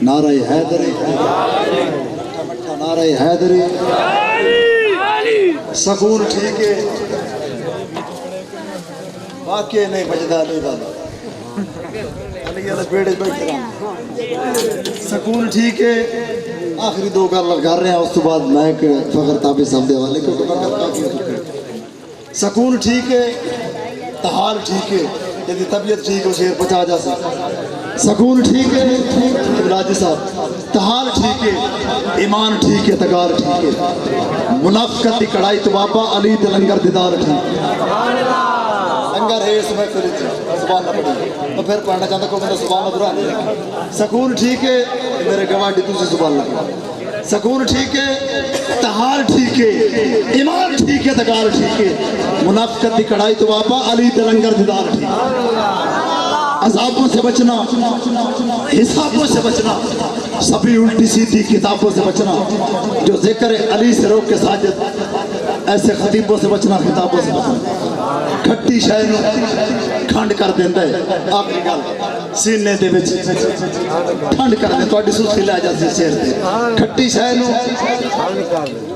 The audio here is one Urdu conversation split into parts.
نعرہ حیدری، نعرہ حیدری، سکون ٹھیک ہے، واقعی نہیں بجدا علی دا علی علی بیڑے بیٹھے رہا سکون ٹھیک ہے۔ آخری دو گل کر رہے ہیں، اس تو بعد میں فخر تابع صاحب دے والے کو سکون ٹھیک ہے، تحال ٹھیک ہے، یعنی طبیعت ٹھیک ہو شیر پچا جا سکتا، سکون ٹھیک ہے راجی صاحب، تحال ٹھیک ہے، ایمان ٹھیک ہے، تگار ٹھیک ہے، منافقت کی کڑائی تو بابا علی تے لنگر دیدار ٹھیک لنگر ہے اس میں پھر سبحان اللہ پڑھی تو پھر پڑھنا چاہتا کوئی میرا سبحان اللہ برا سکون ٹھیک ہے میرے گواہ ڈی تجھے سبحان اللہ سکون ٹھیک ہے، تحال ٹھیک ہے، ایمان ٹھیک ہے، تگار ٹھیک ہے، منافقت کی کڑائی تو بابا علی تے لنگر دیدار ٹھیک عذابوں سے بچنا، حسابوں سے بچنا، سبھی الٹی سیدھی کتابوں سے بچنا، جو ذکر علی سے روک کے ساجد، ایسے خطیبوں سے بچنا، خطابوں سے بچنا، کھٹی شہر کھنڈ کر دیندہ ہے، آخری گل سینے دے وچ کھنڈ کر دیندہ، تو اڈی سوچی لے جاتی شہر دے، کھٹی شہر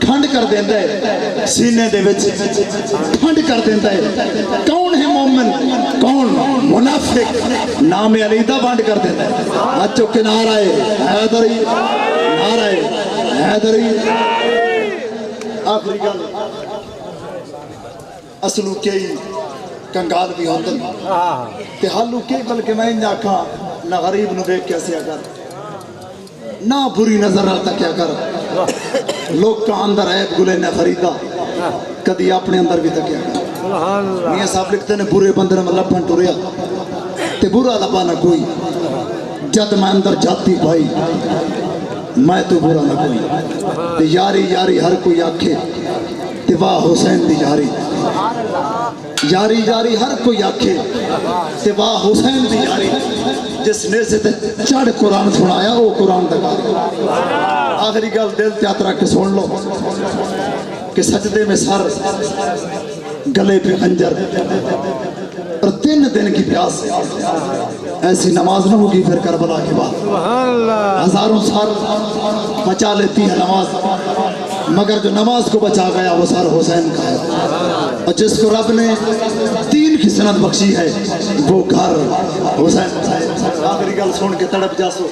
کھنڈ کر دیندہ ہے، سینے دے وچ کھنڈ کر دیندہ ہے، کون ہے مومن، کون منافق، نام علی دا بانڈ کر دیتا ہے، اچھو کہ نعرہ حیدری، نعرہ حیدری، آخری گل اصلو کئی کنگال بھی ہوندن تے حالو کئی بلکہ میں انجا کھا نہ غریب نو بیک کیسے اگر نہ بری نظر آتا کیا کر لوگ کا اندر عیب گلے نے خریدا کدی اپنے اندر بھی تکیا کر میاں صاحب لکھتے ہیں برے بندر میں لپن ٹوریا تے برا لبا نہ کوئی جد میں اندر جاتی بھائی میں تو برا نہ کوئی تے یاری یاری ہر کوئی آکھے تے واہ حسین دی یاری یاری یاری ہر کوئی آکھے تے واہ حسین دی یاری جس نے سے چڑھ قرآن سنایا وہ قرآن دکھا آخری گل دل تیاترہ کے سن لو کہ سجدے میں سر گلے پہ خنجر اور 3 دن کی پیاس ایسی نماز نہ ہوگی پھر کربلا کے بعد ہزاروں سال بچا لیتی ہے نماز مگر جو نماز کو بچا گیا وہ سر حسین کا ہے اور جس کو رب نے 3 کی سند بخشی ہے وہ گھر حسین آخری گل سن کے تڑپ جاسو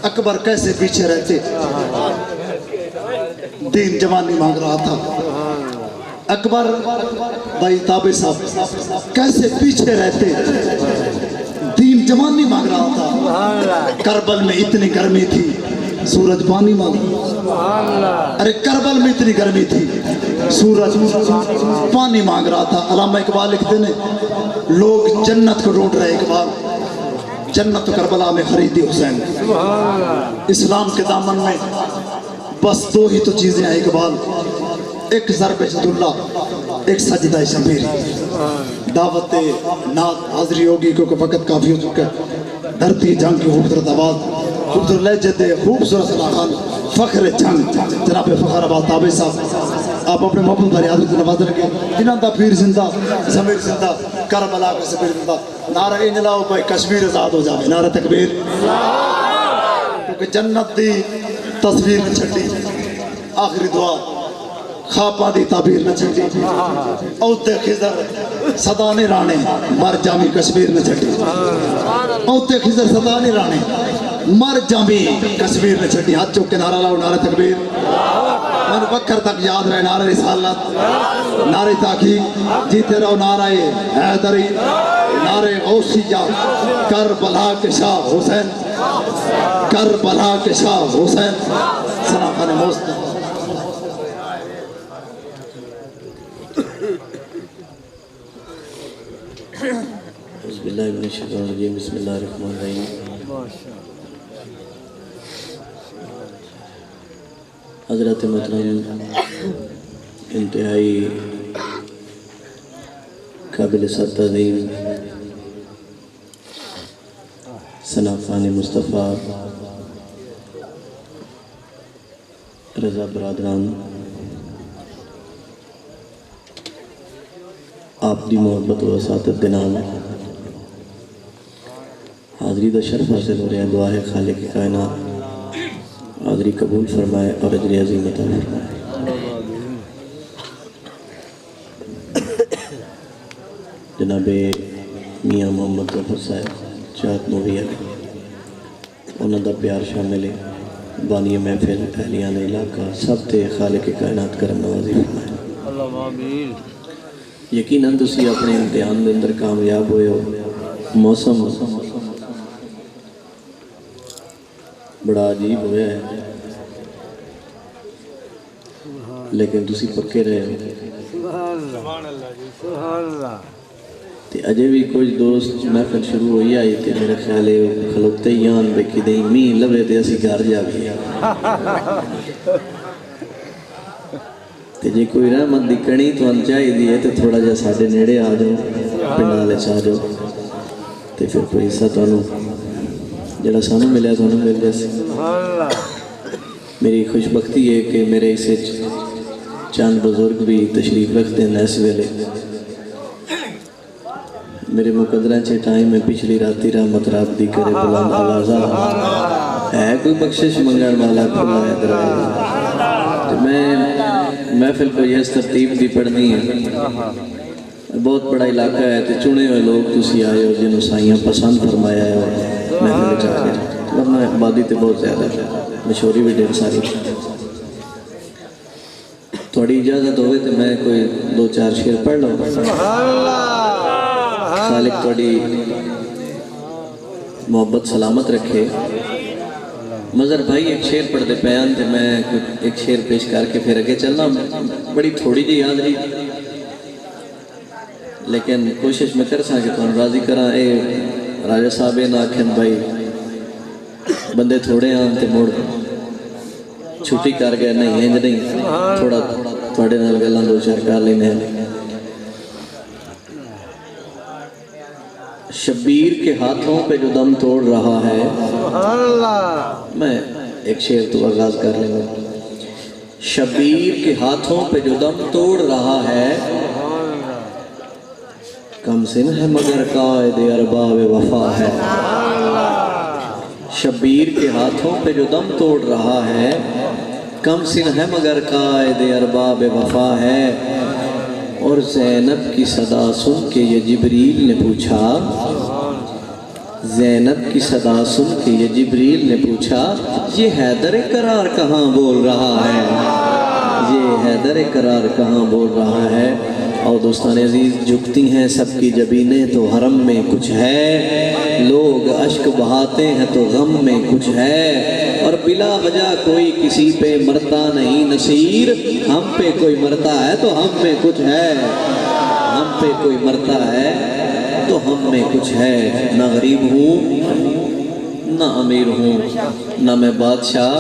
اکبر کیسے پیچھے رہتے دین جوانی مانگ رہا تھا اکبر بھائی تابع صاحب کیسے پیچھے رہتے دین جوانی مانگ رہا تھا کربل میں اتنی گرمی تھی سورج پانی مانگ ارے کربل میں اتنی گرمی تھی سورج پانی مانگ رہا تھا علامہ اقبال لکھتے ہیں لوگ جنت کو ڈھونڈ رہے اقبال جنت کربلا میں خریدی حسین اسلام کے دامن میں بس 2 ہی تو چیزیں ہیں اقبال ایک ضرب جداللہ ایک سجدہ شبیری دعوت نات حاضری ہوگی کیونکہ وقت کافی ہو چکا ہے دھرتی جنگ کی خوبصورت آواز خوبصورت لہجے خوبصورت صلاحان فخر جنگ جناب فخر آباد تابع صاحب آپ اپنے محبوب بھری حضرت نواز رکھیں جنہاں دا پیر زندہ ضمیر زندہ کربلا کا سفیر زندہ نعرہ انجلاؤ بھائی کشمیر آزاد ہو جاوے نعرہ تکبیر کیونکہ جنت دی تصویر نہ چھٹی آخری دعا خواباں دی تعبیر نہ چھٹی اوتے خضر صدانے رانے مر جامی کشمیر نہ چھٹی اوتے خضر صدانے رانے مر جامی کشمیر نہ چھٹی ہاتھ چوک کے نعرہ لاؤ نعرہ تکبیر میں وقت تک یاد رہے نعرہ رسالت نعرہ تحقیق جیتے رہو نعرہ حیدری نعرہ غوثیہ کربلا کے شاہ حسین کربلا کے شاہ حسین ثنا خان موسط بسم اللہ من الشیطان الرجیم بسم اللہ الرحمن الرحیم حضرت محترم انتہائی قابل تعظیم ثنا خان مصطفیٰ رضا برادران آپ دی محبت و وساطت دے نام حاضری دا شرف حاصل ہو رہا ہے دعا ہے خالق کائنات حاضری قبول فرمائے اور اجر عظیم عطا فرمائے۔ جناب میاں محمد ظفر صاحب چاہت نوری علی انہوں دا پیار شامل ہے، بانی محفل اہلیان علاقہ سب تے خالق کائنات کرم نوازی فرمائے۔ یقیناً تسی اپنے امتحان دے اندر کامیاب ہوئے ہو۔ موسم بڑا عجیب ہوا ہے لیکن تسی پکے رہے ہو۔ تے اجے بھی کچھ دوست محفل شروع ہوئی آئی تے میرے خیال ہے کھلوتے ہی آن بے کی دیں مین لبے تے اسی گھر جا گیا تے جے کوئی رحمت دی کڑی تو ان چاہی دی ہے تے تھوڑا جا ساڑھے نیڑے آ جاؤ پنڈالے چاہ جاؤ تے پھر کوئی حصہ تو انہوں جڑا سانو ملے تو انہوں مل جیسے۔ میری خوش بختی ہے کہ میرے اسے چاند بزرگ بھی تشریف رکھتے ہیں اس ویلے۔ میرے مقدرہ چھے ٹائم میں پچھلی راتی رحمت راب دی کرے بلند آوازہ ہے کوئی بخشش منگان والا کھلا ہے درائے۔ میں محفل کو یہ ترتیب دی پڑھنی ہے، بہت بڑا علاقہ ہے تے چنے ہوئے لوگ تسی آئے ہو جنہوں سائیاں پسند فرمایا ہے اور محفل چاہ کے ورنہ آبادی تے بہت زیادہ ہے، مشہوری بھی ڈھیر ساری۔ تھوڑی اجازت ہوئے تے میں کوئی دو چار شعر پڑھ لوں۔ خالق تھوڑی محبت سلامت رکھے۔ مظہر بھائی ایک شعر پڑھ دے پیان تھے، میں ایک شعر پیش کر کے پھر اگے چلنا، بڑی تھوڑی جی یاد رہی لیکن کوشش میں کر سا کہ تو راضی کرا۔ اے راجہ صاحب نا آکھن بھائی بندے تھوڑے آن تے موڑ چھٹی کر گئے، نہیں ہنج نہیں تھوڑا تھوڑے نال گلان دو چار کر لینے ہیں۔ شبیر کے ہاتھوں پہ جو دم توڑ رہا ہے، میں ایک شعر تو آغاز کر لیں گا۔ شبیر کے ہاتھوں پہ جو دم توڑ رہا ہے، کم سن ہے مگر قائد ارباب وفا ہے۔ شبیر کے ہاتھوں پہ جو دم توڑ رہا ہے، کم سن ہے مگر قائد ارباب وفا ہے۔ اور زینب کی صدا سن کے یہ جبریل نے پوچھا، زینب کی صدا سن کے یہ جبریل نے پوچھا، یہ حیدر قرار کہاں بول رہا ہے، یہ حیدر قرار کہاں بول رہا ہے۔ اور دوستان عزیز جھکتی ہیں سب کی جبینیں تو حرم میں کچھ ہے، لوگ اشک بہاتے ہیں تو غم میں کچھ ہے، اور بلا وجہ کوئی کسی پہ مرتا نہیں نصیر، ہم پہ کوئی مرتا ہے تو ہم میں کچھ ہے، ہم پہ کوئی مرتا ہے تو ہم میں کچھ ہے۔ نہ غریب ہوں نہ امیر ہوں، نہ میں بادشاہ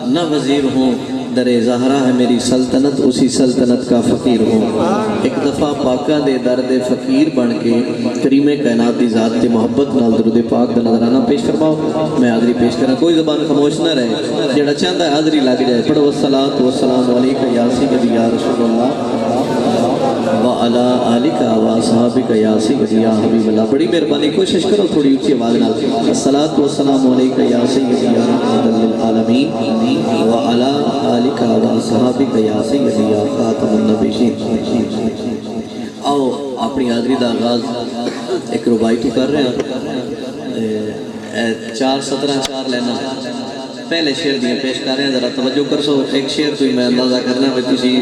نہ وزیر ہوں، در زہرا ہے میری سلطنت، اسی سلطنت کا فقیر ہوں۔ ایک دفعہ پاکہ دے درد فقیر بن کے کریم کائنات دی ذات دی محبت نال درود پاک دا نظرانہ پیش فرماؤ۔ میں حاضری پیش کرنا، کوئی زبان خاموش نہ رہے، جڑا چاہتا ہے حاضری لگ جائے۔ پڑھو الصلاۃ والسلام علیکہ یا سیدی یا رسول اللہ وعلی آلکہ واصحابکہ یا سیدی یا حبیب اللہ۔ بڑی مہربانی کوشش کرو تھوڑی اونچی آواز نال، الصلاۃ والسلام علیکہ یا سیدی یا رحمت للعالمین وعلی آلکہ واصحابکہ یا سیدی یا خاتم النبیین۔ آؤ اپنی حاضری دا آغاز ایک ربائی تو کر رہے ہیں، 4:17 لینا پہلے شعر دیاں پیش کر رہے ہیں، ذرا توجہ کر سو۔ ایک شعر تو ہی میں اندازہ کرنا ہے تسی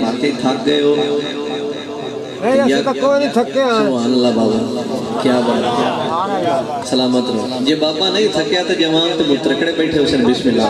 باقی تھک گئے ہو، سبحان اللہ بابا کیا بات ہے، سلامت رہو۔ یہ بابا نہیں تھکیا تو جوان تو مترکڑے بیٹھے حسین بسم اللہ۔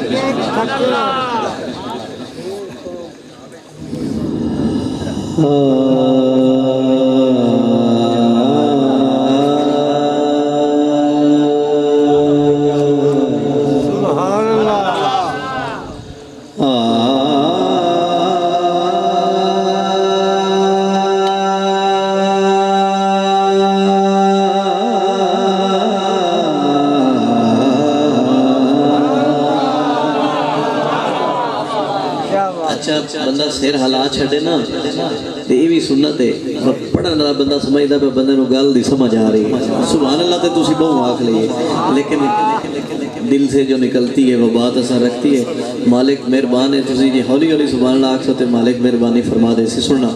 اچھا بندہ سیر حالات چھڑے نا تے یہ بھی سنت ہے پڑھن والا بندہ سمجھدا پہ بندے نو گل دی سمجھ آ رہی ہے سبحان اللہ تے تسی بہوں آکھ لئیے لیکن دل سے جو نکلتی ہے وہ بات اثر رکھتی ہے مالک مہربان ہے تسی جی ہولی ہولی سبحان اللہ آکھ سکتے مالک مہربانی فرما دے سی سننا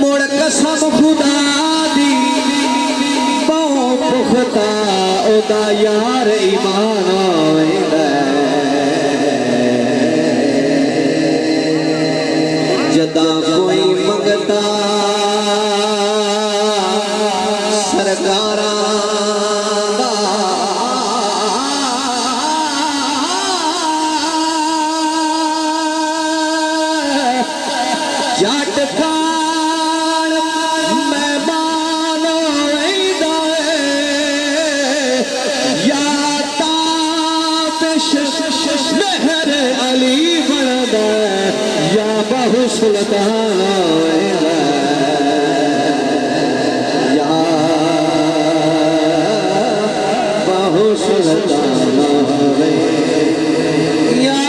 مڑ قسم خدا دی پاؤں پختہ او دا یار ایمان آویندا جداں کوئی منگتا سرکاراں جٹ کان مہمان ویندا یا تابش مہر علی بندا یا بہو سلطان ویندا یا بہو سلطان یا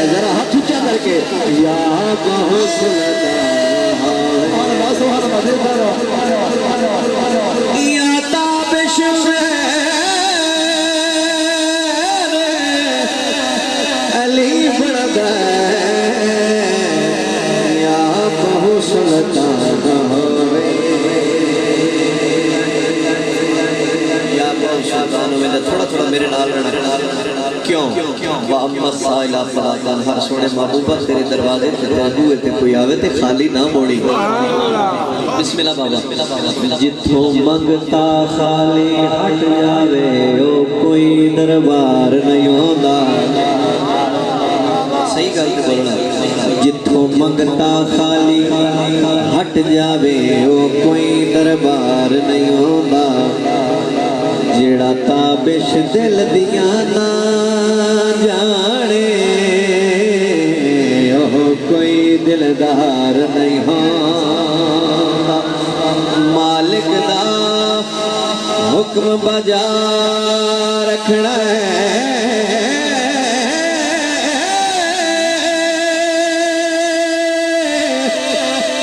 ذرا ہاتھ اونچا کر کے یا بہت یا تابش علی بڑھتا یا بہت سلطان تھوڑا تھوڑا میرے نال رہنا کیوں وَأَمَّا السَّائِلَ فَلَا تَنْهَرْ سونے محبوبہ تیرے دروازے تے بوئے تے کوئی آوے تے خالی نہ موڑی بسم اللہ بابا جتھوں منگتا خالی ہٹ جاوے او کوئی دربار نہیں ہوندا صحیح گل تے بولنا جتھوں منگتا خالی ہٹ جاوے او کوئی دربار نہیں ہوندا جڑا تابش دل دیاں نہ جانے اوہ کوئی دلدار نہیں ہوندا مالک دا حکم بجا رکھنا ہے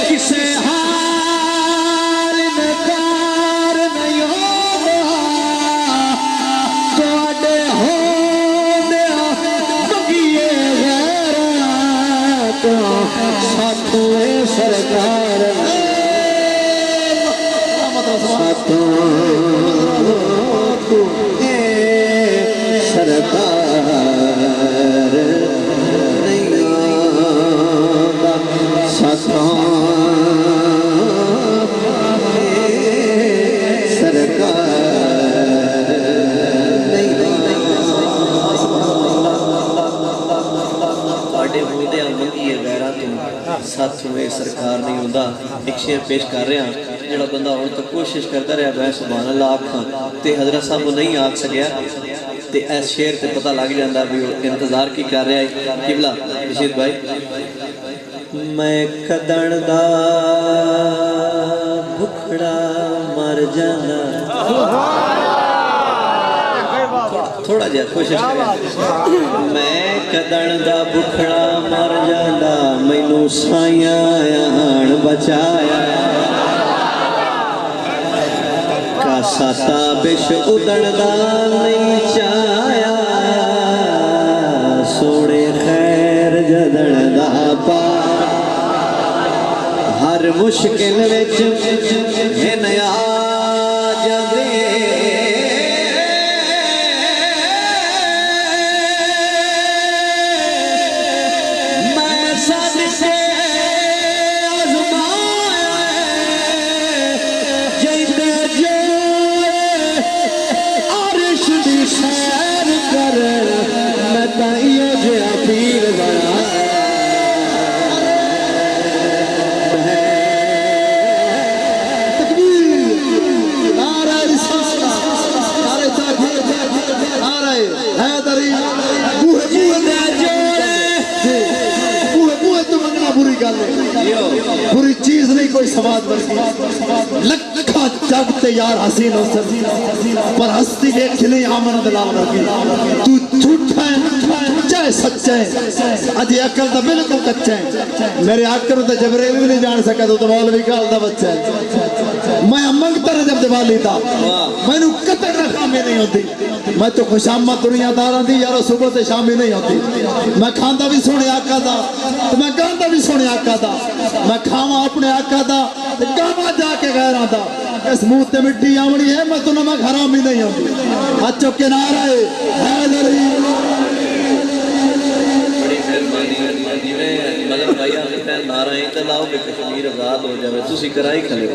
کسے حال نکار نہیں ہوگا توڑے ہو دیا بگیے غیرات ساتھوے سرکار ساتھوں سرکار نہیں آندا ساتھوں سرکار نہیں آڈے بودے منگیے غیرہ تم ساتھ میں سرکار نہیں ہوندہ ایک شعر پیش کر رہے ہیں جڑا بندہ اور تو کوشش کرتا رہا بھائی سبحان اللہ آکھاں تے حضرت صاحب وہ نہیں آکھ سکیا تے ایس شعر تے پتہ لگ جاندہ بھی انتظار کی کر رہا ہے قبلہ رشید بھائی میں کدن دا بکھڑا مر جانا تھوڑا جہا کوشش کریں میں کدن دا بکھڑا مر جانا مینوں سائیاں آن بچایا کاسا تابش ادن دا نہیں چایا سوڑے خیر جدن دا پا ہر مشکل وچ ہن آ جاندے گل ہے بری چیز نہیں کوئی سواد ورگی لکھا جگ تے یار حسین ہو سکتی پر ہستی دیکھ نہیں آمن دلال ورگی تو جھوٹا ہے چاہے سچا ہے اجی عقل دا بالکل کچا ہے میرے عقل تے جبریل بھی نہیں جان سکا تو مولوی کال دا بچہ ہے میں منگتا رہا جب دیوالی دا میں نو قطر رقامی نہیں ہوتی میں تو خوشامت دنیا داراں دی یارو صبح تے شامی نہیں ہوتی میں کھاندا بھی سونے آقا دا تو میں گاندا بھی سونے آقا دا میں کھاواں اپنے آقا دا تے گاواں جا کے غیراں دا اس منہ تے مٹی آمنی ہے میں تو نمک حرامی نہیں ہوتی اچھو کنارہ ہے حیدری مطلب بھائی آپ نے نعرہ انقلاب کہ کشمیر آزاد ہو جائے تسی کرائی کھلے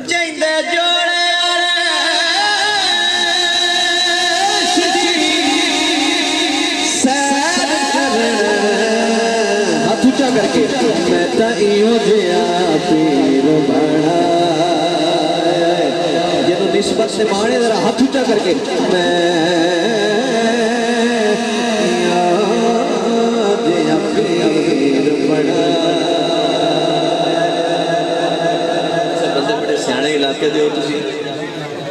جیندے جوڑے سیر ہاتھ اونچا کر کے میں تائیو جیا پیر بڑا جنہوں نسبت سے مانے ذرا ہاتھ اونچا کر کے میں علاقے دے ہو تسی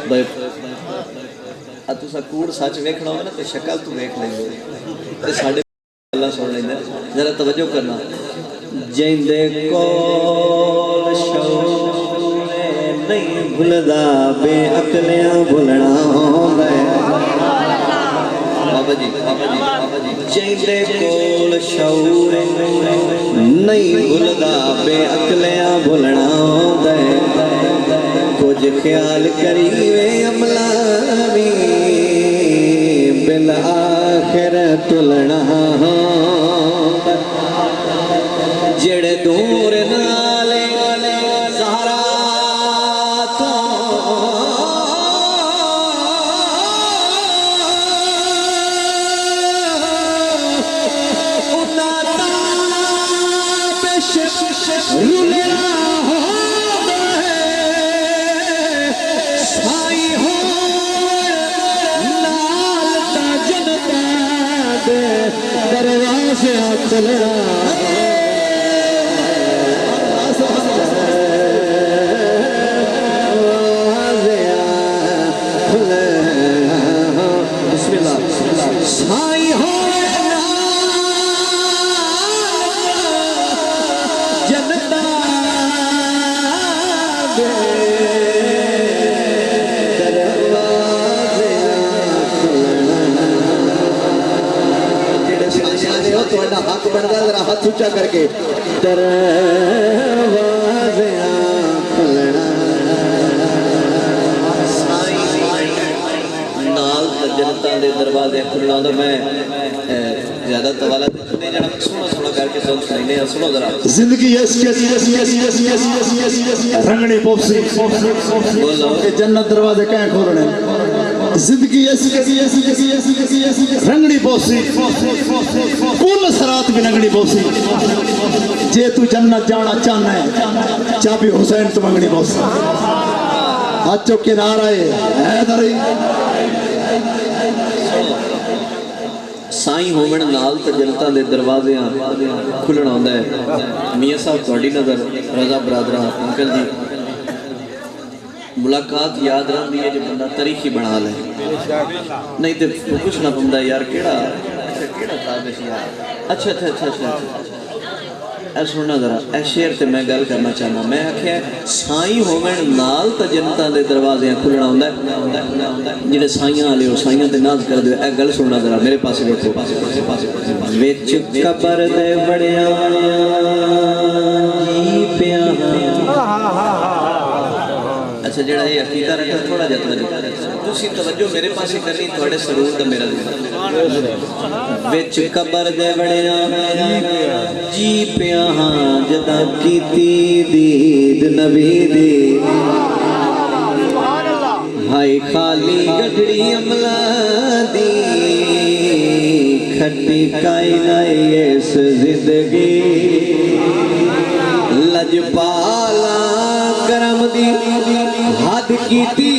بھائی تسا کوڑ سچ ویکھنا ہوگا نا تے شکل تو ویکھ لیں گے تے ساڈے اللہ سن لیں ذرا توجہ کرنا جیندے کول شعور نہیں بھلدا بے عقلیاں بھلنا ہوندا بابا جی جیندے کول شعور نہیں بھلدا بے عقلیاں بھلنا ہوندا کچھ خیال کریوے عملہ بھی بالآخر تلنا جڑے دور نالے زہرا تو اتارا بش رولیا دروازے چلنا بسم اللہ سائی ہو جنتا تھوڑا حق بندا ذرا ہاتھ اونچا کر کے دروازیاں کھلنا نال جنتاں دے دروازے کھلنا ہوندا میں زیادہ طوالہ نہیں جانا سونا سونا کر کے سن سنائیں سنو ذرا زندگی ایسی رنگنی پوپسی کہ جنت دروازے کہیں کھولنے زندگی ایسی رنگنی پوپسی پول سرات بھی رنگنی پوپسی جے تو جنت جانا چاہنا ہے چابی حسین تو منگنی پوپسی ہاتھ چوک کے نعرہ ہے حیدری سائیں ہومن نال تے جنتاں دے دروازے کھلنا ہوندا ہے میاں صاحب تہاڈی نظر رضا برادرہ انکل جی ملاقات یاد رہندی ہے جو بندہ تاریخی بنا لے نہیں تے کچھ نہ پوندا یار کیڑا تھا یار اچھا اے سننا ذرا اے شعر تے میں گل کرنا چاہنا میں آکھیا سائیں ہومن نال تے جنتاں دے دروازے کھلنا ہوندا ہے جڑے سائیاں والے ہو سائیاں تے ناز کر دیو اے گل سننا ذرا میرے پاس ویکھو وچ قبر دے بڑیاں جی پیاں اچھا جڑا یہ عقیدہ رکھا تھوڑا جا تسی توجہ میرے پاس ہی کرنی تھوڑے سرور دا میرا وچ قبر دے بڑیاں جی پیاں جدا کیتی دید نبی دی ہائی خالی گھڑی عملہ دی کھٹی کائی نائی اس زندگی لج پالا کرم دی حد کیتی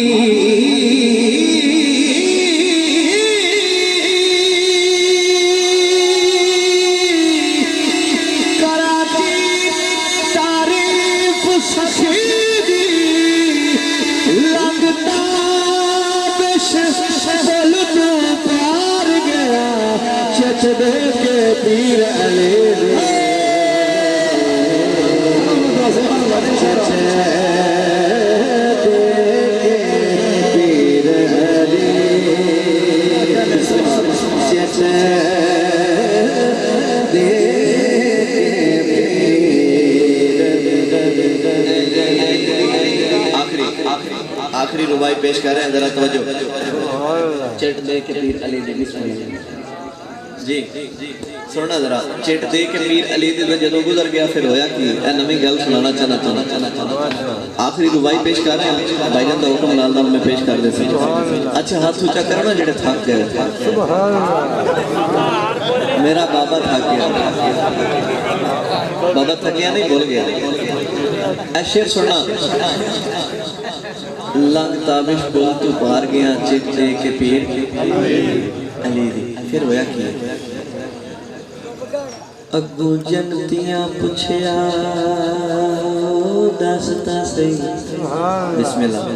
چچ دے کے پیر علی دی چچ دے کے پیر علی چچ دے آخری ربائی پیش کر رہے ہیں ذرا توجہ چٹ دے کے پیر علی دی جی سننا ذرا چٹ دے کے پیر علی دی جدوں گزر گیا پھر ہویا کی اے نویں گل سنانا چاہنا آخری ربائی پیش کر رہے ہیں بھائی جان دا حکم نال میں پیش کر دے سی اچھا ہاتھ اونچا کرنا جڑے تھک گئے میرا بابا تھک گیا بابا تھکیا نہیں بھول گیا اے شعر سننا لنگ تابش بول تو پار گیا چٹ دے کے پیر علی دی پھر ہویا کیا اگو جنتیاں پچھیا دستا سی بسم اللہ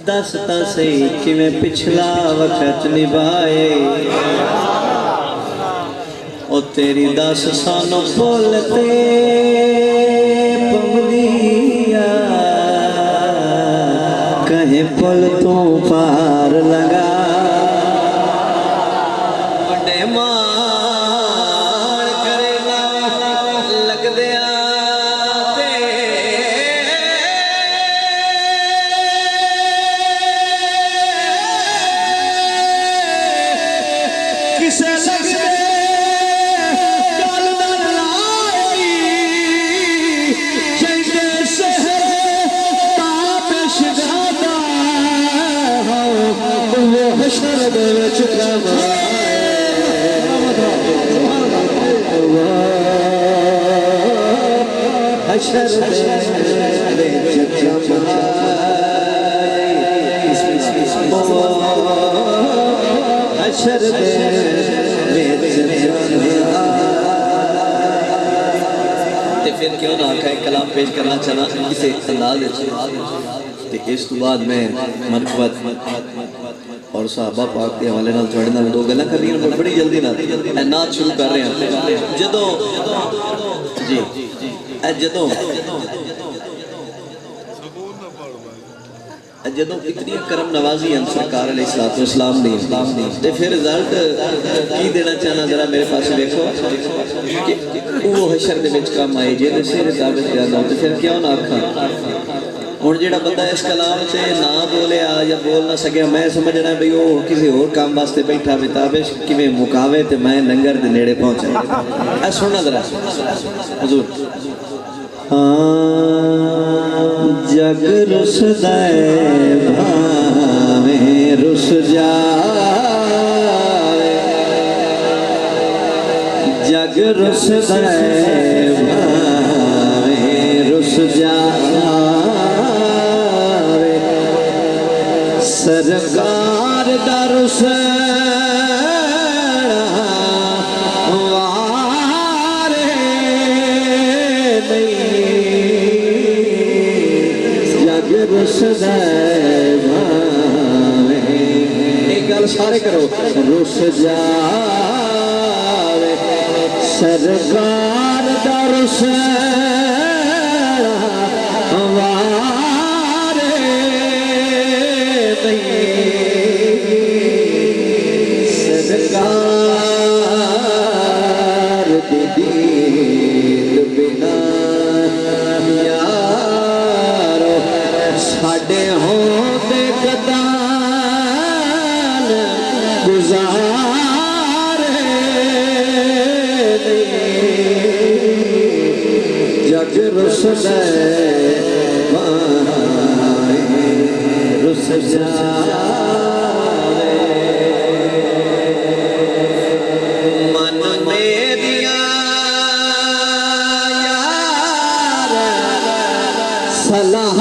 دستا سی کہ میں پچھلا وقت نبھائے او تیری دس سانو بولتے پملیا کہیں پل تو پار لگا بڑے مار کرنا لگ دیا کسے لگ دے حشر دے وچ حشر دے حشر دے پھر کیوں نہ آکھا ایک کلام پیش کرنا چاہنا کسے انداز اس تو بعد میں منقبت اور صحابہ پاک کے حوالے نال تھوڑے نال دو گلاں کر رہی ہیں بڑی جلدی نعت شروع کر رہے ہیں جدوں جی جدوں اتنی کرم نوازی ہیں سرکار علیہ السلام نے تے پھر رزلٹ کی دینا چاہنا ذرا میرے پاس دیکھو کہ وہ حشر دے وچ کم آئے جے تے سر ثابت زیادہ تے پھر کیوں نہ آکھاں اور جیڑا بندہ اس کلام سے نہ بولے یا بول نہ سکے میں سمجھنا ہے بھئی وہ کسی اور کام واسطے بیٹھا بتابش کہ میں مکاوے تے میں لنگر دے نیڑے پہنچا اے سننا ذرا حضور جگ رس دے بھاویں رس جاوے جگ رس دے بھاویں رس جاوے سرکار دا رس رس دے بھاویں ایک گل سارے کرو رس جاوے سرکار دا رس وارے سرکار دی دید بنا ساڑے ہوتے قدان گزارے جگ رس دے بھاویں رس جاوے من میریاں یار صلاح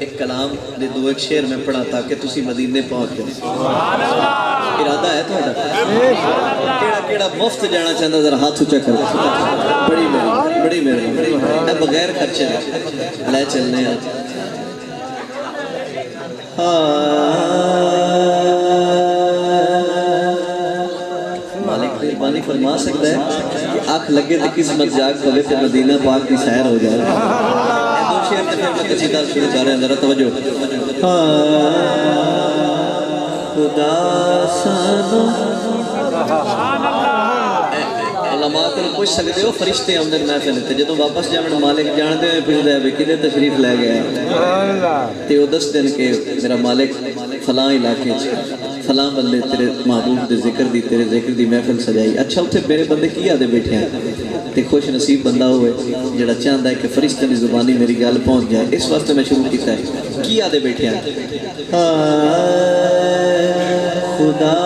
ایک کلام دے دو ایک شعر میں پڑھا تاکہ تسی مدینے پہنچ جائیں. ارادہ ہے تھوڑا کیڑا کیڑا مفت جانا چاہتا ذرا ہاتھ اونچا کر. بڑی مہربانی بغیر خرچے لے چلنے ہیں. مالک مہربانی فرما سکتا ہے کہ آنکھ لگے تو قسمت جاگ پوے تے مدینہ پاک کی سیر ہو جائے. دو شعر تے پھر میں قصیدہ شروع کر رہے ہیں ذرا توجہ. خدا سانو علماء کو پوچھ سکتے ہو فرشتے آمدن محفل تے جدوں واپس جاون مالک جانتے ہوئے پوچھدا ہے بھی کدے تشریف لے گیا تے وہ دس دن کے میرا مالک فلاں علاقے فلاں بندے تیرے محبوب دے ذکر دی محفل سجائی. اچھا اتنے میرے بندے کی آدھے بیٹھے ہیں تے خوش نصیب بندہ ہوئے جڑا چاہتا ہے کہ فرشتے دی زبانی میری گل پہنچ جائے. اس واسطے میں شروع کیتا ہے کی آدھے بیٹھے ہیں. خدا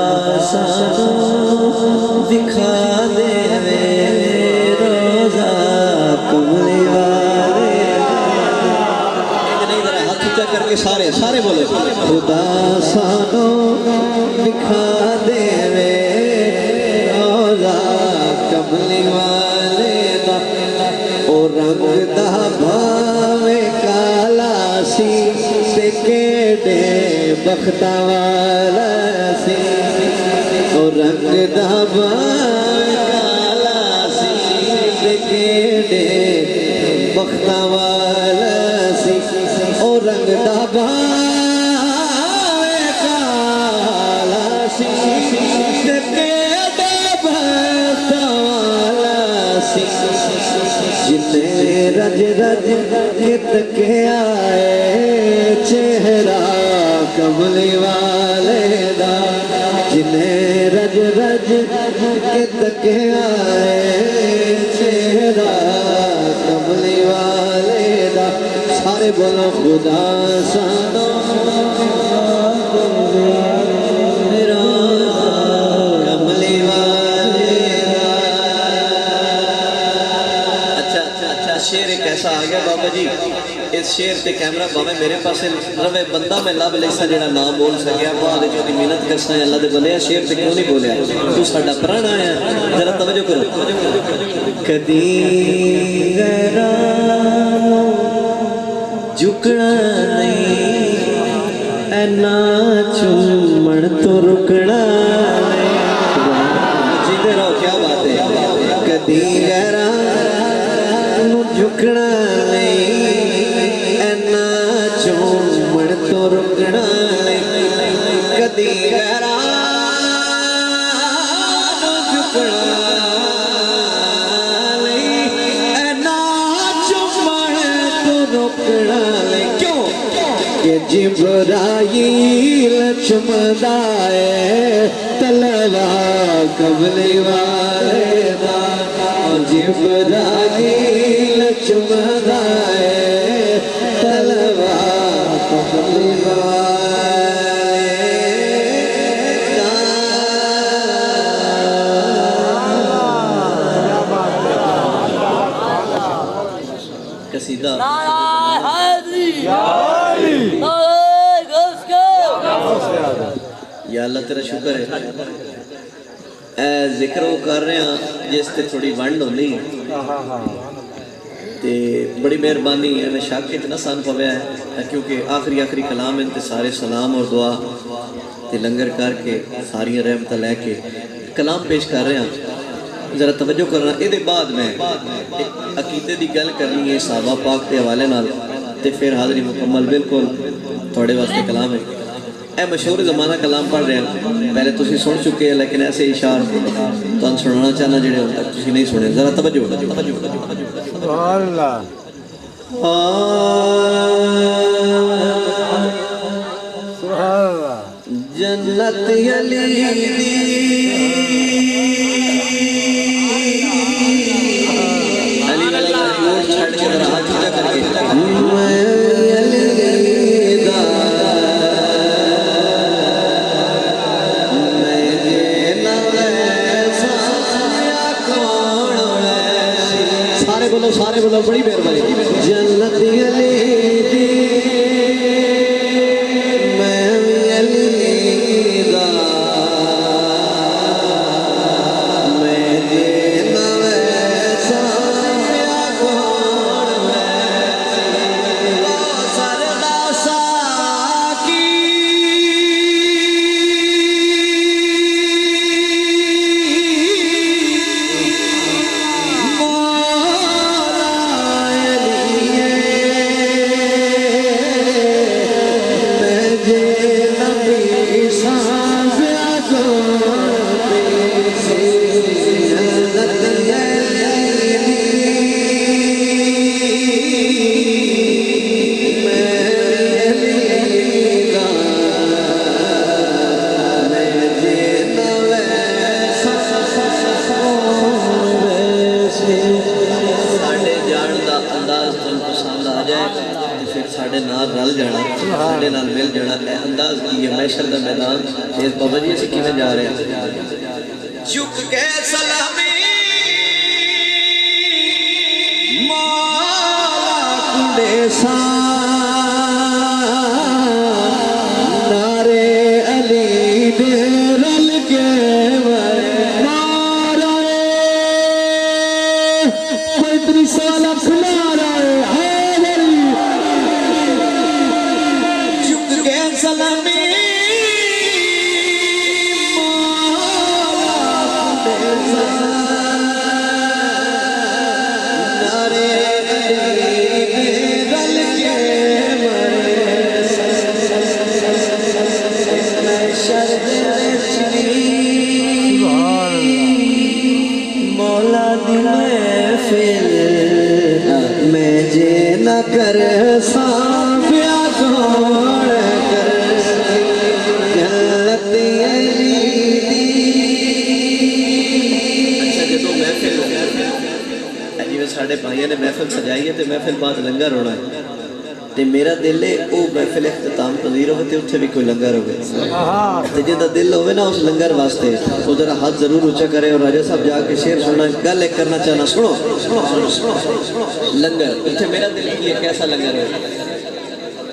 سانو دکھا دے روزہ کملی والے. نہیں ذرا ہاتھ اونچا کر کے سارے بولے خدا سانو دکھا دے روزہ کملی والے دا او رنگ دا بھاوے کالا سی تے کیڑے بختاں والا سی. او رنگ دا بھاوے کالا سی تے کیڑے بختاں والا سی. او رنگ دا بھاوے کالا سی تے کیڑے بختاں والا سی. جنے رج کے تکے آئے چہرہ کملی والے دا. جنے رج کے تکے آئے چہرہ کملی والے دا. سارے بولو خدا سانو کملی والے دا. اچھا شعر ایک ایسا آ گیا بابا جی اس شعر تے کیمرہ باوے میرے پاسے روے بندہ میں لب لیسا جڑا نام بول سکیا بعد جو دی محنت کرسا ہے اللہ دے بندے شعر تے کیوں نہیں بولیا تو ساڈا پرانا ہے ذرا توجہ کرو. کدی غیرانو جھکنا نہیں اینا چومن تو رکنا نہیں. جیتے رہو کیا بات ہے. کدی غیرانو جھکنا نہیں اینا چومن تو رکنا نہیں. کدی غیرانو جھکنا نہیں اینا چومن تو رکنا نہیں. کیوں کہ جبرائیل چمدا ہے تلوار کملی والے دا. جبرائیل چمدا ہے تلوار کملی والے دا. قصیدہ یا اللہ تیرا شکر ہے اے ذکر وہ کر رہے ہیں جس تے تھوڑی ونڈ ہونی تے بڑی مہربانی ہے. میں شک اتنا سان پویا ہے کیونکہ آخری کلام ان تے سارے سلام اور دعا تے لنگر کر کے ساری رحمتہ لے کے کلام پیش کر رہے ہیں. ذرا توجہ کرنا یہ بعد میں عقیدے دی گل کرنی ہے صحابہ پاک کے حوالے نال تے پھر حاضری مکمل بالکل تھوڑے واسطے کلام ہے. اے مشہور زمانہ کلام پڑھ رہے ہیں پہلے تسی سن چکے ہیں لیکن ایسے اشار تو سنانا چاہنا جڑے ہوں تک تسی نہیں سنے. ذرا توجہ اللہ جنت علی سارے بولو بڑی مہربانی. جنت علی دی انداز کی ہے محشر دا میدان اس بابا جی سے کیویں جا رہے ہیں جھک کے سلامی مولا کنڈے سان نعرے علی دے رل کے نعرہ 35 لکھ نعرہ حیدری جھک کے سلامی کر سانپیا کون کر جلت علی دی اچھا جدو محفل جی میں ساڑھے بھائیوں نے محفل سجائی ہے تو محفل بعد لنگر ہونا ہے تو میرا دل ہے وہ محفل اختتام پذیر ہوئے تو اتھے بھی کوئی لنگر ہوئے تو جدہ دل ہوئے نا اس لنگر واسطے وہ ذرا ہاتھ ضرور اچھا کرے اور راجہ صاحب جا کے شیر سننا گل ایک کرنا چاہنا سنو لنگر اتھے میرا دل کی ہے کیسا لنگر ہے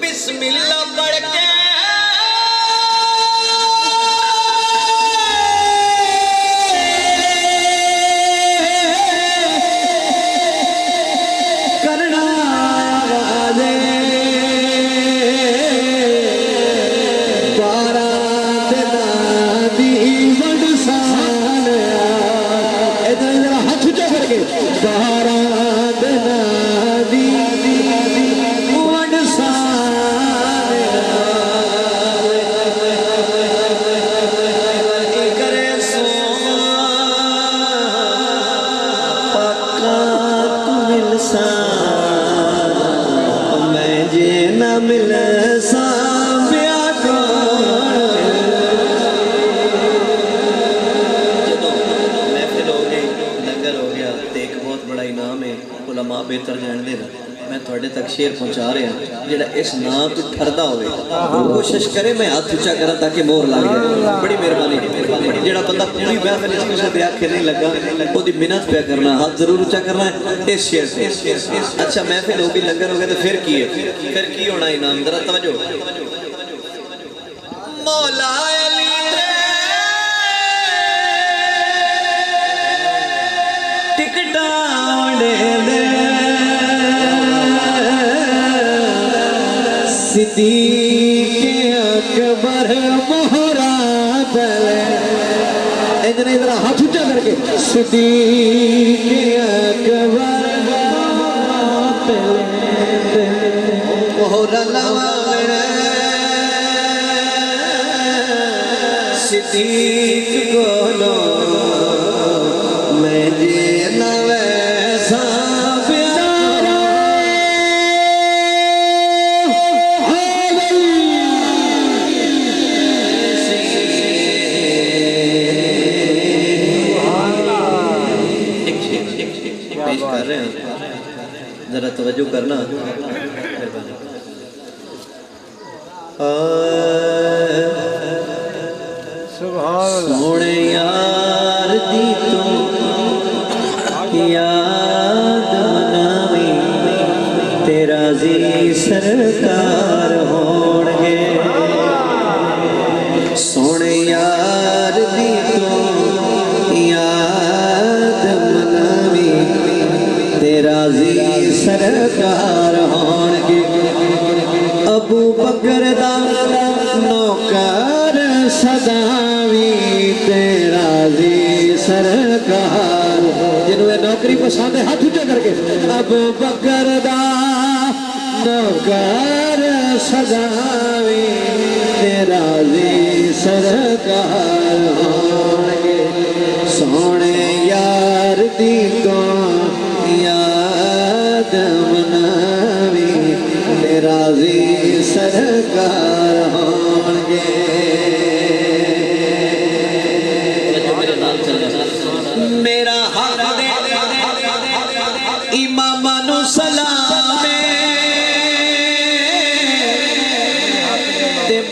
بسم اللہ پڑھ کے بہتر جان دے میں تھوڑے تک شیر پہنچا رہے ہیں جڑا اس نام تو پھردہ ہوئے کوشش کرے میں ہاتھ اچھا کرا تاکہ مور لگ جائے بڑی مہربانی جڑا بندہ پوری محفل اس کو سے دیا کے نہیں لگا وہ دی منت پہ کرنا ہاتھ ضرور اچھا کرنا ہے اس شیر سے اچھا محفل ہوگی لنگر ہوگی تو پھر کی ہے پھر کی ہونا انعام ذرا توجہ مولا علی ٹکٹانے دے صدیق اکبر مہرہ پہلے ادھر ادھر ہاتھ اچھا کر کے صدیق اکبر مہرہ پہلے مہرہ لوانے صدیق گولو میں جینا ویسا پیارا پیش کر رہے ہیں ذرا توجہ کرنا سونے یار دی تو یاد مناوی تیرا زی سرکار ہونگے سونے یار دی تو یاد مناوی تیرا زی سرکار ہونگے ابو بکر دا نوکر صداوی تیرا زی سرکار جنہوں نوکری پسند ہے ہاتھ اچھا کر کے ابو بکر دا نوکر صداوی تیرا زی سرکار ہونگے سونے یار دی تو یاد مناوی تیرا زی سرکار ہونگے میرا حق دے امامانو سلام تے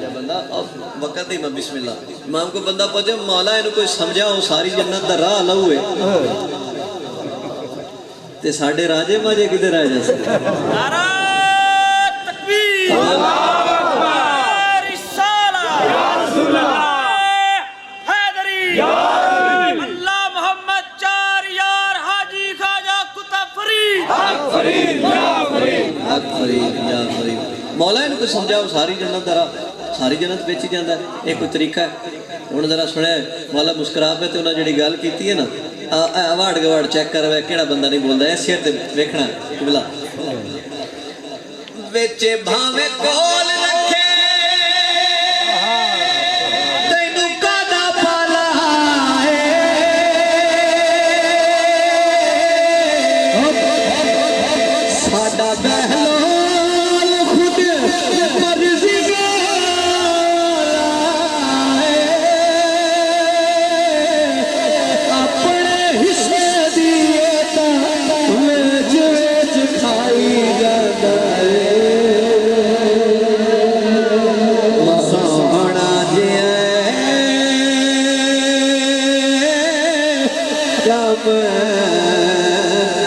جا بندہ وقت ہی میں بسم اللہ امام کو بندہ پہنچے مولا انہوں کوئی سمجھاؤ ساری جنت دا راہ لو ہے تے ساڑھے راجے ماجے کدھر آئے جا سکتے نعرہ تکبیر رسالہ یا رسول اللہ حیدری اللہ محمد چار یار حاجی خواجہ کتب فرید حق فرید یا فرید مولا انہوں کو سمجھاؤ ساری جنت دا راہ ساری جنت بیچی جاندہ ہے ایک کوئی طریقہ ہے انہوں ذرا سنے مولا مسکرا پہ تو انہوں جڑی گال کیتی ہے نا اوارڈ گوارڈ چیک کر رہے کیڑا بندہ نہیں بول رہا ہے سیر تے ویکھنا ہے بلا ویچے بھاوے کول رکھے تینوں کادا پالا ہے ساڈا بہلول خود مرضی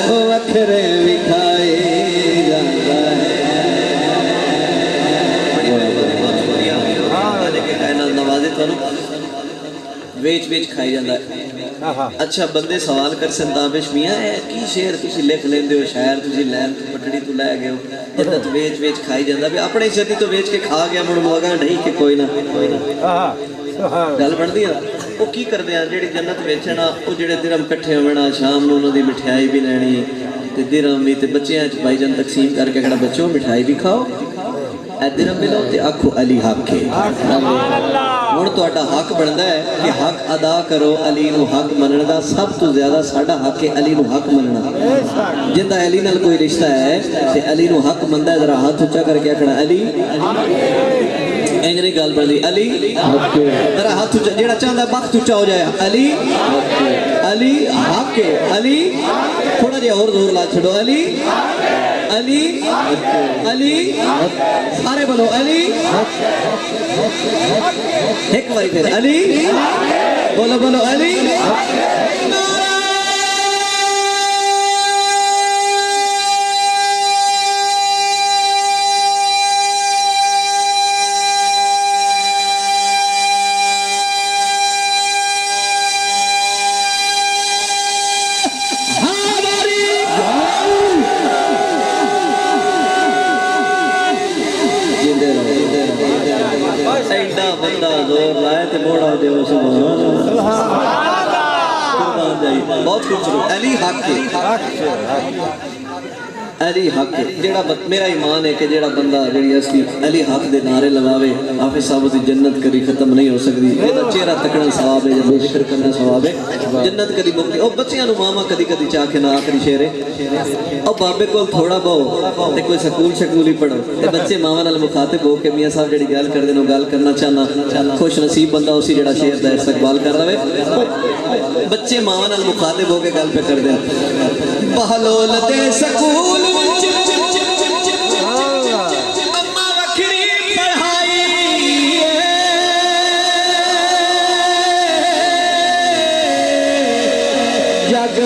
وکھرے وکھائے جاتا ہے نوازے تھانوں ویچ ویچ کھائی جاتا ہے اچھا بندے سوال کر سن دابش میاں ہے کی شعر تسی لکھ لیندے ہو شاعر تسی لین پٹڑی تو لے گئے ہو جنت ویچ ویچ کھائی جاتا ہے اپنے شدی تو ویچ کے کھا گیا مڑ لوگا نہیں کہ کوئی نہ گل بن دی وہ کی کر دیا جیڑی جنت ویچنا وہ جڑے درم کٹھے ہونا شام نو انہوں دی مٹھائی بھی لینی تے درم بھی تے بچے ہیں بھائی جان تقسیم کر کے کھڑا بچوں مٹھائی بھی کھاؤ اے درم بھی لو تے آکھو علی حق کے ہن تہاڈا حق بندا ہے کہ حق ادا کرو علی نو حق منن دا سب تو زیادہ ساڈا حق ہے علی نو حق مننا جندا علی نال کوئی رشتہ ہے تے علی نو حق مندا ہے ذرا ہاتھ اونچا کر کے کھڑا علی انجنی گال بڑھ دی علی ذرا ہاتھ اونچا جیڑا چاہندا بخت اونچا ہو جائے علی علی حق کے علی تھوڑا جہا اور زور لا چھڑو علی علی علی سارے بولو علی ایک باری پھر علی بولو بولو علی بندہ زور لائے تے موڑا دے وہ سبحان اللہ بہت خوبصورت علی حق کے علی حق جیڑا میرا ایمان ہے کہ جیڑا بندہ جیڑی اصلی علی حق دے نعرے لگاوے حافظ صاحب دی جنت کبھی ختم نہیں ہو سکتی یہ چہرہ تکنا ثواب ہے جب ذکر کرنا ثواب ہے جنت کبھی مکتی او بچیاں نو ماما کدی کدی چاہ کے نہ آخری شعر ہے او بابے کول تھوڑا بہو تے کوئی سکول شکول ہی پڑھو تے بچے ماما نال مخاطب ہو کے میاں صاحب جیڑی گل کردے نو گل کرنا چاہنا خوش نصیب بندہ اسی جیڑا شعر دا استقبال کر رہے بچے ماما نال مخاطب ہو کے گل پہ کر دے بہلول دے سکول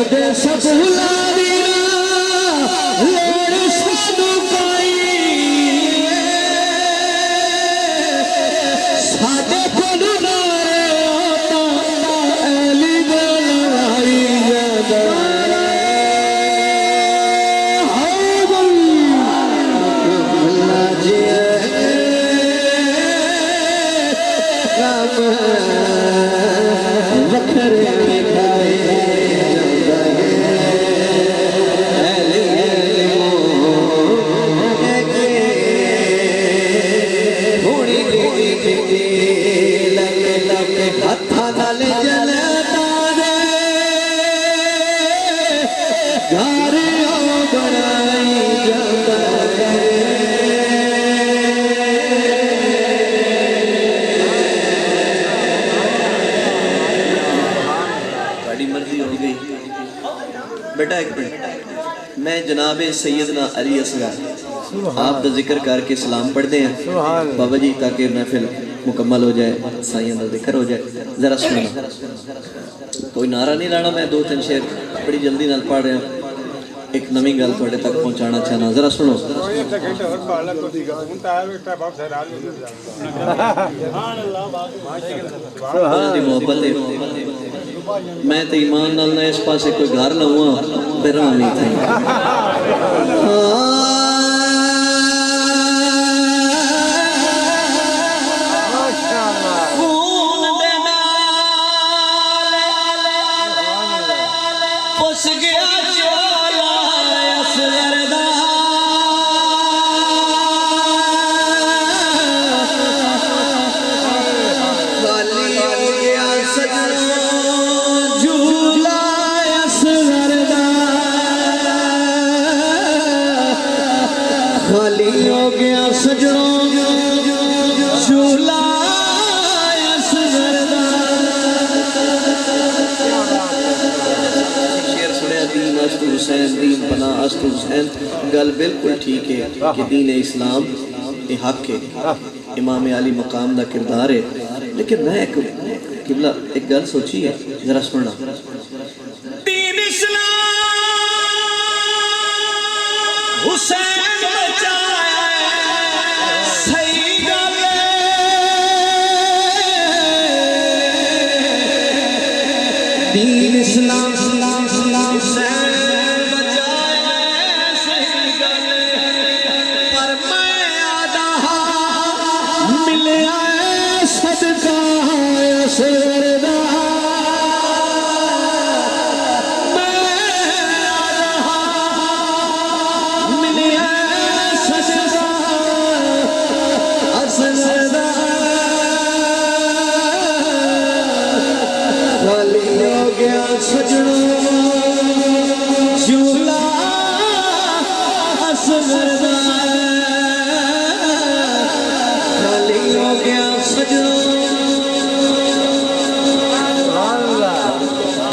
دے سکولا دینا لوڑ سسنو کائی ساڑے پھلو نارے آتا ایلی دلائی جادا اللہ جی رام وکھرے وکھائے بیٹا ایک منٹ میں جناب سیدنا علی اصغر آپ دا ذکر کر کے سلام پڑھ دیں بابا جی تاکہ محفل مکمل ہو جائے سائیں دا ذکر ہو جائے ذرا سننا کوئی نعرہ نہیں لانا میں 2-3 شعر بڑی جلدی نال پڑھ رہا ہوں ایک نمی گل تھوڑے تک پہنچانا چاہنا ذرا سنو دی محبت ہے میں تے ایمان نال نہ اس پاسے کوئی گھر نہ ہوا بیران نہیں تھا گل بالکل ٹھیک ہے کہ دین اسلام یہ حق ہے امام علی مقام دا کردار ہے لیکن میں ایک گل سوچی ہے ذرا سننا دین اسلام حسین بچایا صحیح گل دین اسلام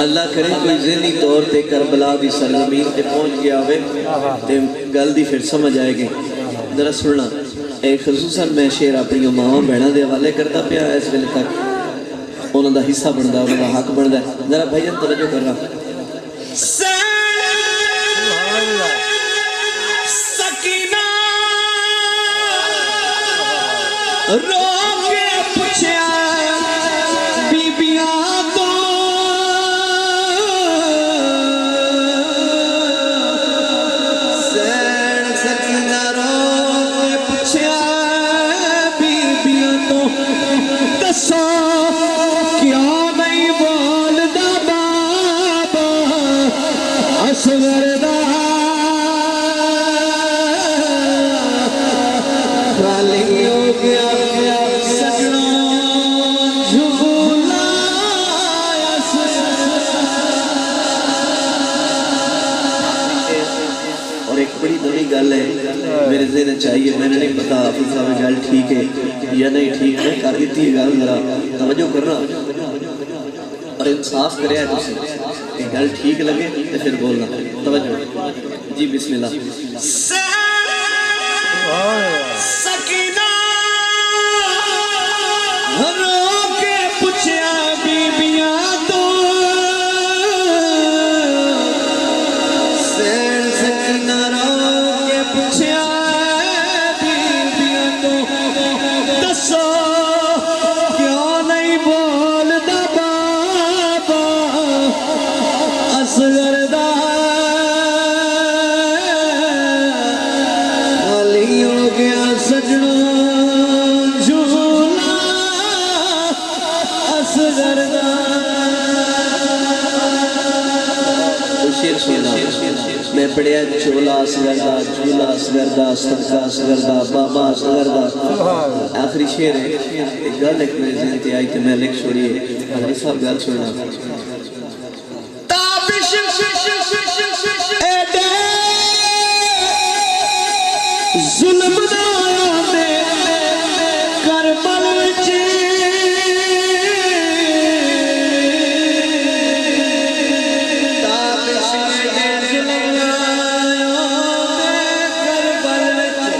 اللہ کرے کوئی ذہنی طور تے کربلا دی سرزمین تے پہنچ گیا ہوئے تے گل دی پھر سمجھ آئے گی ذرا سننا ایک خصوصاً میں شعر اپنی ماں بہنا دے حوالے کرتا پیا اس ویلے تک انہوں دا حصہ بندا انہوں دا حق بندا ذرا بھائیان توجہ کر رہا سکینہ رو کے پوچھیا بیبیاں تو کیا نہیں والدہ بابا اصغردہ خالی ہو گیا سجنوں جھولا اور ایک بڑی بڑی گل ہے میرے ذہن چاہیے میں نے نہیں پتا حافظ صاحب گل ٹھیک ہے یا نہیں ٹھیک میں کر دیتی ہے گل ذرا توجہ کرنا اور انصاف کرے ہے تسی کہ گل ٹھیک لگے تو پھر بولنا توجہ جی بسم اللہ سکینہ رو کے پوچھیا بیبیاں تو سکینہ رو کے پوچھیا بیبیاں تو دسو کیوں نہیں بولدا بابا اصغردہ خالی ہو گیا سجنوں جھولا اصغردہ شیر سنا میں پڑھیا چولا اصغردہ جھولا اصغردہ صدقہ اصغردہ بابا اصغردہ آخری شیر ہے ایک گل ایک میرے ذہن تے آئی تے میں لکھ چھوڑی ہے حضرت صاحب گل چھوڑنا تابش ایڈے ظلم دایا دے کربل وچی تابش ایڈے ظلم دایا دے کربل وچی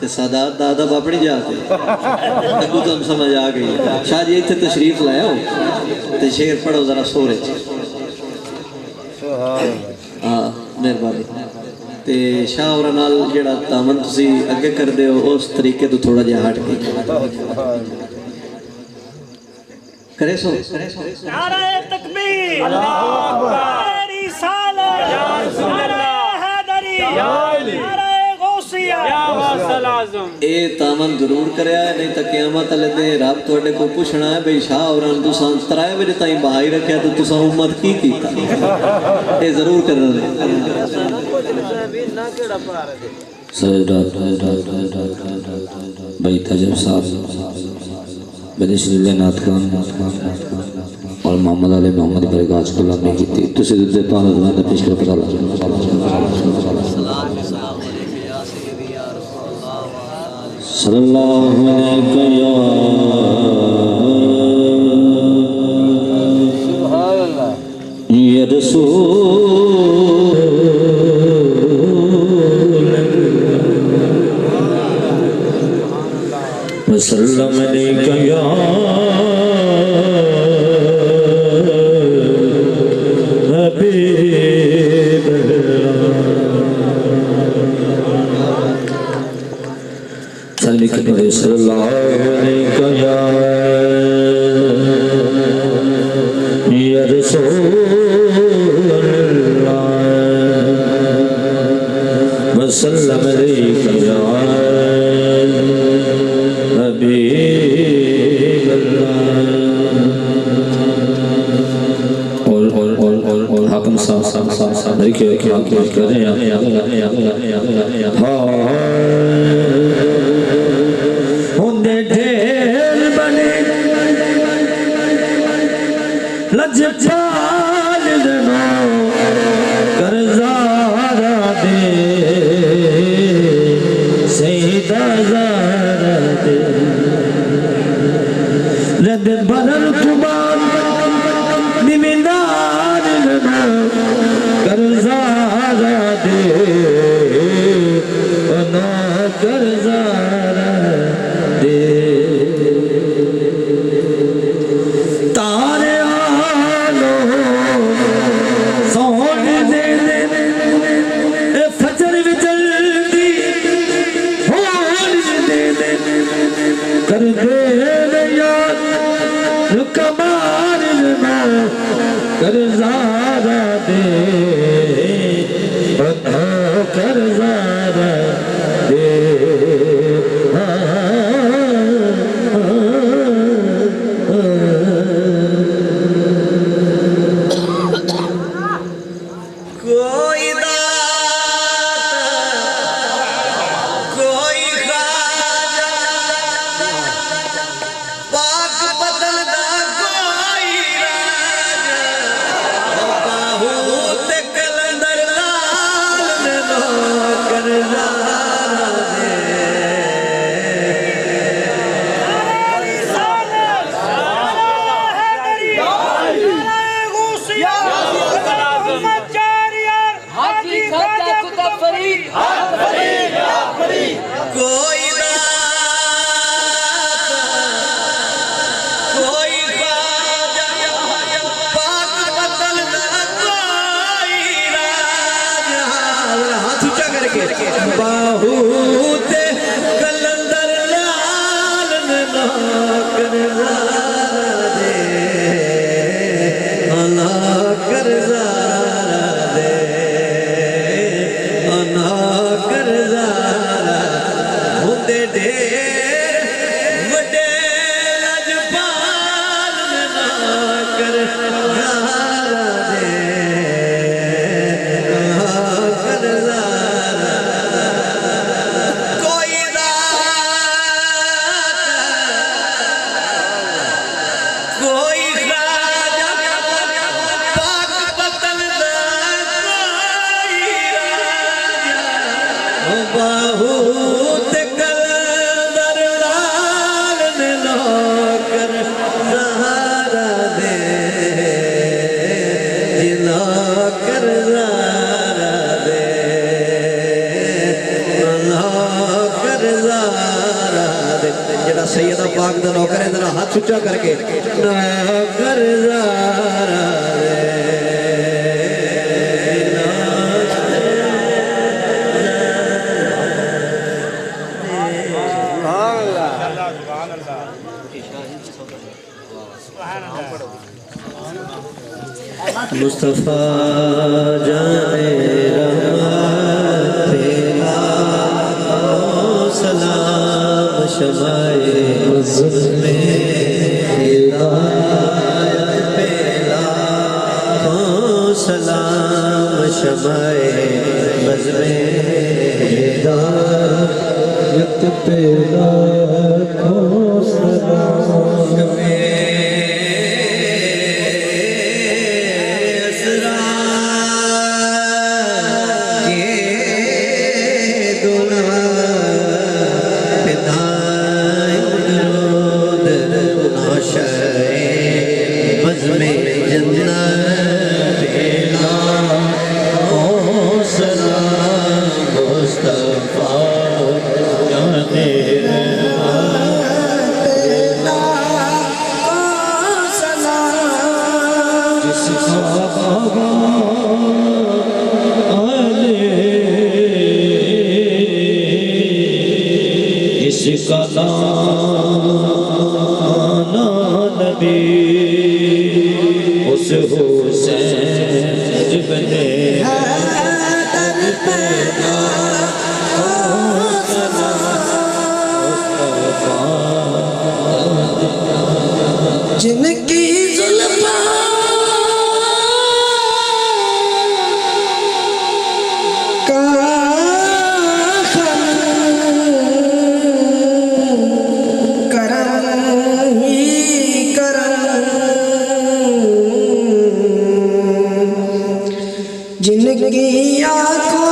تے سادات دادا باپڑی جاتے اگو تم سمجھ آ گئی شاہ جی اتنے تشریف لائے ہو تے شیر پڑھو ذرا سورے ہاں مہربانی تے شاہ اور نال جڑا تامن تسی اگے کر دے ہو اس طریقے تو تھوڑا جہا ہٹ کے کرے سو نعرہ تکبیر اللہ اکبر رسالت یا رسول اللہ حیدری نعرہ غوثیہ یا غوث الاعظم اے تامن ضرور کریا ہے نہیں تا قیامت والے دن رب تواڈے کو پوچھنا ہے بھئی شاہ اوراں تساں 3 بجے تائیں بہائی رکھیا تے تساں امت کی کیتا اے ضرور کرنا ہے بھائی تجب صاحب بدشریل نات خان اور محمد علی محمد برگاج کو لگنے کی تھی تو سید دیتا ہوں حضرات پیش کر پتا لگا صلی اللہ علیہ یا رسول وسلم علیک یا حبیب صلی اللہ علیک یا رسول اللہ وسلم علیک یا حاکم صاحب دیکھیں کیا کریں ہوندے ڈھیر بنے لجپال دنو کرزارا دے سیدہ زارا دے لندن بنر کبان نمیندان لنا کرزارا دے انا کرزارا دے تارے آلو سون دے دے فجر وچل دی ہون دے دے کر دے یاد کمار لنا کرزارا دے بنا کرزارا دے کوئی داتا کوئی خواجہ پاک بدل دا کوئی راجہ باہوت کلندر لال نے لو کرزارا دے کوئی داتا کوئی خواجہ پاک بدل دا کوئی راجہ ہاتھ اونچا کر کے باہوت کلندر لال نے لو کرزارا دے انا کرزارا دے انا کرزارا ہوندے ڈھیر وڈے لجپال نہ کرزارا دے انا کرزارا اونچا کر کے نا گرزارا مصطفیٰ جانے رحمت پیلا سلام شمائے عزت میں ہدایت پیلا سلام شمائے عزت میں ہدایت پیلا سلام جن کی ظلماں کا کرم ہی کرم، جن کی آنکھوں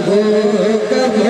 ہو کبھی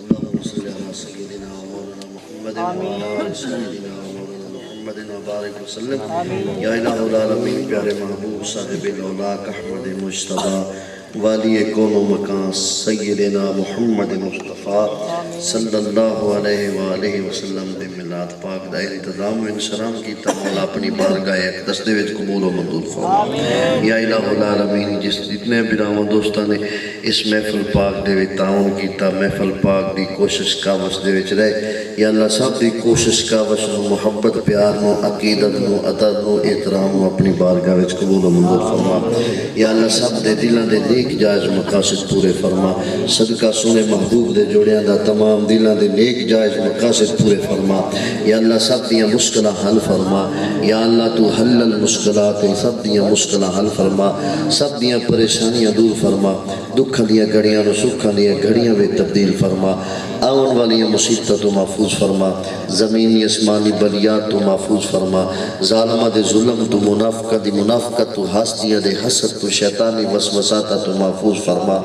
اللهم صل على سيدنا ومولانا محمد وعلى آل سيدنا ومولانا محمد وبارك وسلم یا الہ العالمین پیارے محبوب صاحب الاولاق احمد مجتبی والی کون و مکان سیدنا محمد مصطفیٰ صلی اللہ علیہ وآلہ وسلم دے میلاد پاک دا انتظام و انشرام کیتا مولا اپنی بارگاہ اقدس دے وچ قبول و منظور فرما یا الہ العالمین جس جتنے براہم دوستاں نے اس محفل پاک دے وچ تعاون کیتا محفل پاک دی کوشش کاوش دے وچ رہے یا اللہ سب دی کوشش کاوش نو محبت پیار نو عقیدت نو ادب نو احترام نو اپنی بارگاہ وچ قبول و منظور فرما یا اللہ سب دے دلاں دے نیک جائز مقاصد پورے فرما صدقہ سونے محبوب دے جوڑیاں دا تمام دلاں دے نیک جائز مقاصد پورے فرما یا اللہ سب دیاں مشکلہ حل فرما یا اللہ تو حل المشکلات سب دیاں مشکلہ حل فرما سب دیاں پریشانیاں دور فرما دکھاں دیاں گھڑیاں نو سکھاں دیاں گھڑیاں میں تبدیل فرما آون والی مصیبت تو محفوظ فرما زمینی اسمانی بلیات تو محفوظ فرما ظالمہ دے ظلم تو منافقت دی منافقت تو حسدیاں دے حسد تو شیطانی وسوساتا تو محفوظ فرما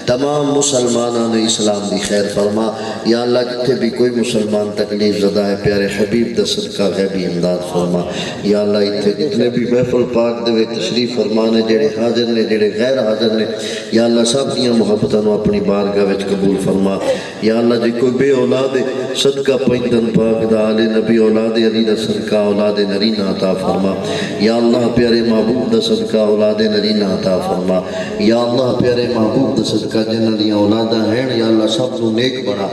تمام مسلمانان اسلام دی خیر فرما یا اللہ کتے بھی کوئی مسلمان تکلیف زدہ ہے پیارے حبیب دا صدقہ غیبی امداد فرما یا اللہ اتھے جتنے بھی محفل پاک دے تشریف فرمانے جڑے حاضر نے جڑے غیر حاضر نے یا اللہ سب دیاں محبتانو اپنی بارگاہ وچ قبول فرما یا اللہ جی کوئی بے اولاد صدقہ پیندن پاک دا آل نبی اولاد علی دا صدقہ اولاد نرینہ عطا فرما یا اللہ پیارے محبوب دا صدقہ اولاد نرینہ عطا فرما یا اللہ پیارے محبوب دا صدقہ جنہ لیا اولادہ ہیں یا اللہ سب نو نیک بنا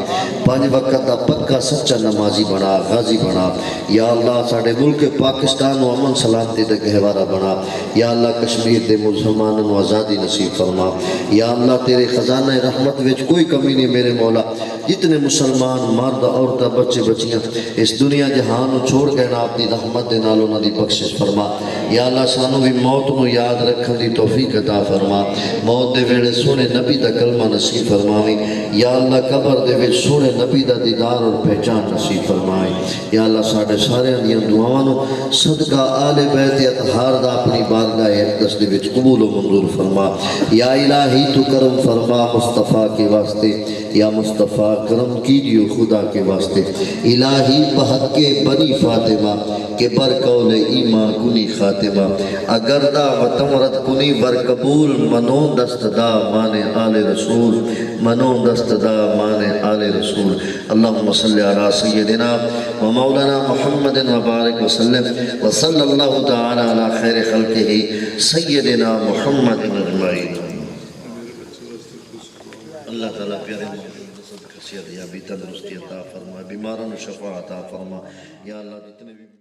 پانچ وقت دا پکا سچا نمازی بنا غازی بنا یا اللہ ساڑھے ملک پاکستان و امن سلامتی دا گہوارہ بنا یا اللہ کشمیر دے مسلمانوں آزادی نصیب فرما یا اللہ تیرے خزانہ رحمت وچ کوئی کمی نہیں میرے مولا جتنے مسلمان مرد عورتہ بچے بچیاں اس دنیا جہان چھوڑ گئے نا اپنی رحمت دے نال انہاں دی بخشش فرما یا اللہ سانو بھی موت نو یاد رکھن دی توفیق عطا فرما موت دے ویلے سونے نبی دا کلمہ نصیب فرماویں یا اللہ قبر دے وچ سونے نبی دا دیدار اور پہچان نصیب فرمائیں یا اللہ ساڑھے سارے دیاں دعاواں صدقہ آل بیت اطہار دا اپنی بارگاہ اقدس دے وچ قبول و منظور فرما یا الہی تو کرم فرما مصطفیٰ کے واسطے یا مصطفیٰ کرم کیجیو خدا کے واسطے الہی بحق کے بنی فاطمہ کہ بر قول ایمان کنی خاتمہ اگر دا وطمرت کنی ور قبول منو دست دا مان آل رسول منو دست دا مان آل رسول اللہم صلی علی سیدنا و مولانا محمد و بارک وسلم و صلی اللہ تعالی علی خیر خلقہ سیدنا محمد اجمعین اللہ تعالیٰ پیارے محمد صدقہ صحت یا بھی تندرستی عطا فرما بیماروں شفا عطا فرما یا اللہ جتنے بھی